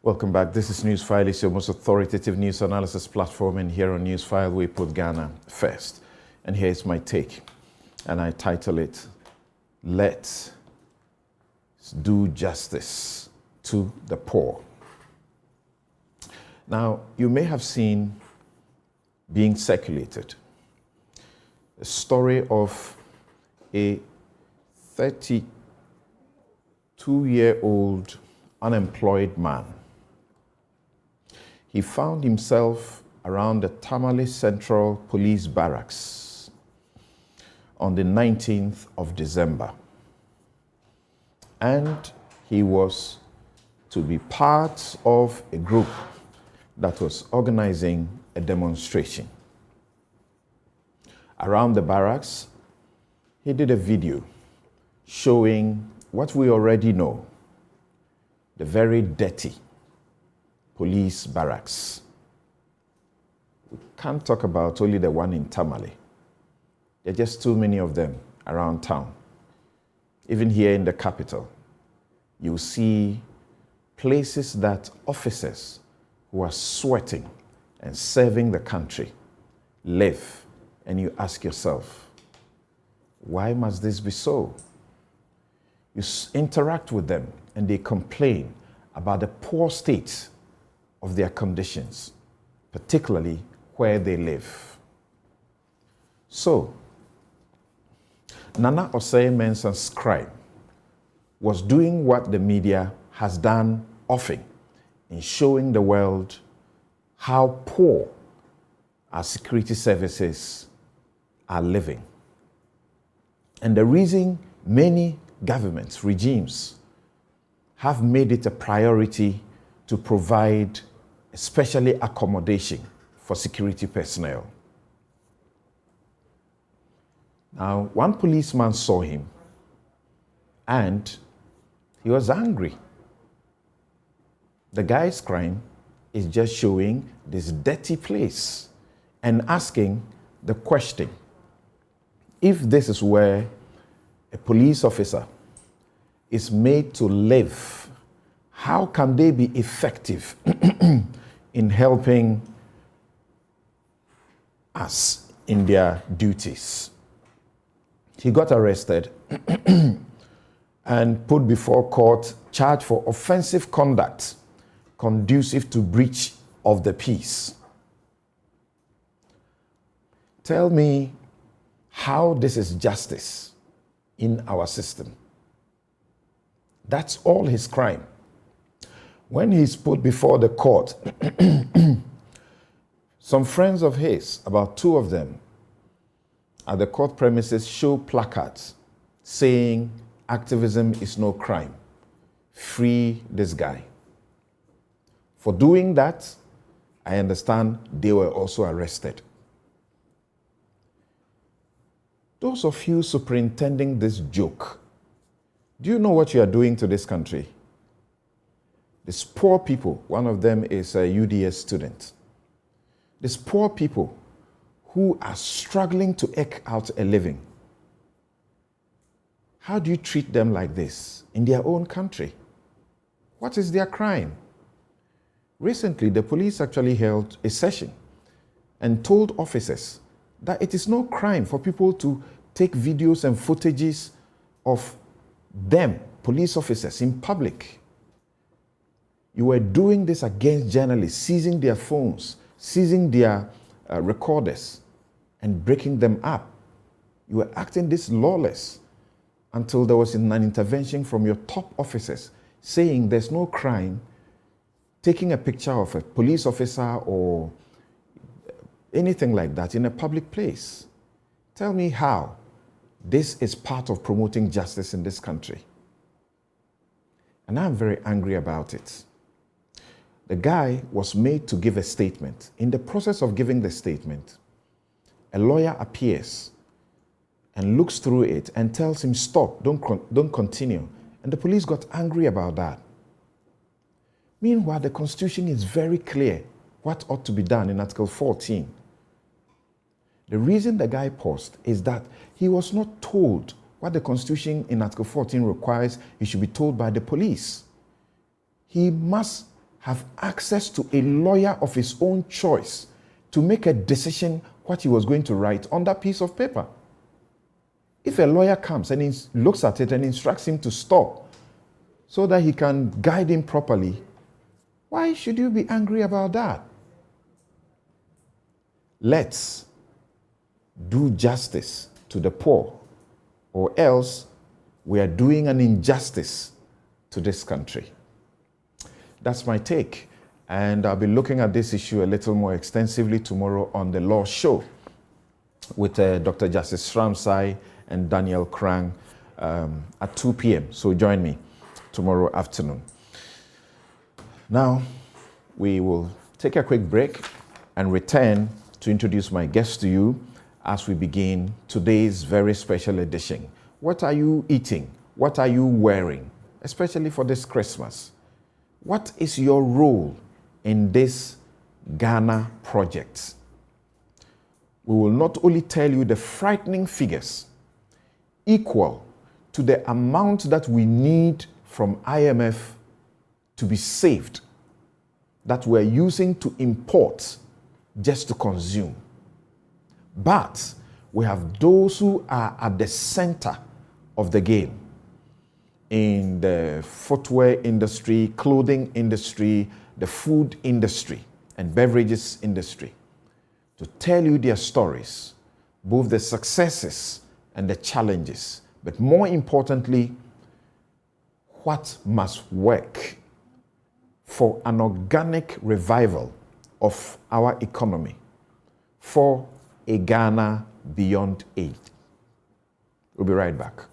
Welcome back. This is NewsFile. It's your most authoritative news analysis platform, and here on NewsFile we put Ghana first. And here's my take, and I title it, Let's Do Justice to the Poor. Now, you may have seen being circulated a story of a 32-year-old unemployed man. He found himself around the Tamale Central Police Barracks on the 19th of December. And he was to be part of a group that was organizing a demonstration. Around the barracks, he did a video showing what we already know, the very dirty police barracks. We can't talk about only the one in Tamale. There are just too many of them around town. Even here in the capital, you see places that officers who are sweating and serving the country live, and you ask yourself, why must this be so? You interact with them and they complain about the poor state of their conditions, particularly where they live. So, Nana Osei Mensah's crime was doing what the media has done often in showing the world how poor our security services are living. And the reason many governments, regimes, have made it a priority to provide especially accommodation for security personnel. Now, one policeman saw him and he was angry. The guy's crime is just showing this dirty place and asking the question, if this is where a police officer is made to live, how can they be effective in helping us in their duties? He got arrested and put before court, charged for offensive conduct conducive to breach of the peace. Tell me how this is justice in our system. That's all his crime. When he's put before the court, some friends of his, about two of them, at the court premises show placards saying activism is no crime. Free this guy. For doing that, I understand they were also arrested. Those of you superintending this joke, do you know what you are doing to this country? These poor people, one of them is a UDS student. These poor people who are struggling to eke out a living. How do you treat them like this in their own country? What is their crime? Recently, the police actually held a session and told officers that it is no crime for people to take videos and footages of them, police officers, in public. You were doing this against journalists, seizing their phones, seizing their recorders, and breaking them up. You were acting this lawless until there was an intervention from your top officers saying there's no crime taking a picture of a police officer or anything like that in a public place. Tell me how this is part of promoting justice in this country. And I'm very angry about it. The guy was made to give a statement. In the process of giving the statement, a lawyer appears and looks through it and tells him, stop, don't continue. And the police got angry about that. Meanwhile, the Constitution is very clear what ought to be done in Article 14. The reason the guy paused is that he was not told what the Constitution in Article 14 requires he should be told by the police. He must have access to a lawyer of his own choice to make a decision what he was going to write on that piece of paper. If a lawyer comes and he looks at it and instructs him to stop so that he can guide him properly, why should you be angry about that? Let's do justice to the poor, or else we are doing an injustice to this country. That's my take. And I'll be looking at this issue a little more extensively tomorrow on the Law Show with Dr. Justice Ramsay and Daniel Krang at 2 p.m. So join me tomorrow afternoon. Now, we will take a quick break and return to introduce my guest to you as we begin today's very special edition. What are you eating? What are you wearing? Especially for this Christmas. What is your role in this Ghana project? We will not only tell you the frightening figures equal to the amount that we need from IMF to be saved, that we're using to import just to consume. But we have those who are at the center of the game in the footwear industry, clothing industry, the food industry, and beverages industry, to tell you their stories, both the successes and the challenges, but more importantly, what must work for an organic revival of our economy, for a Ghana beyond aid. We'll be right back.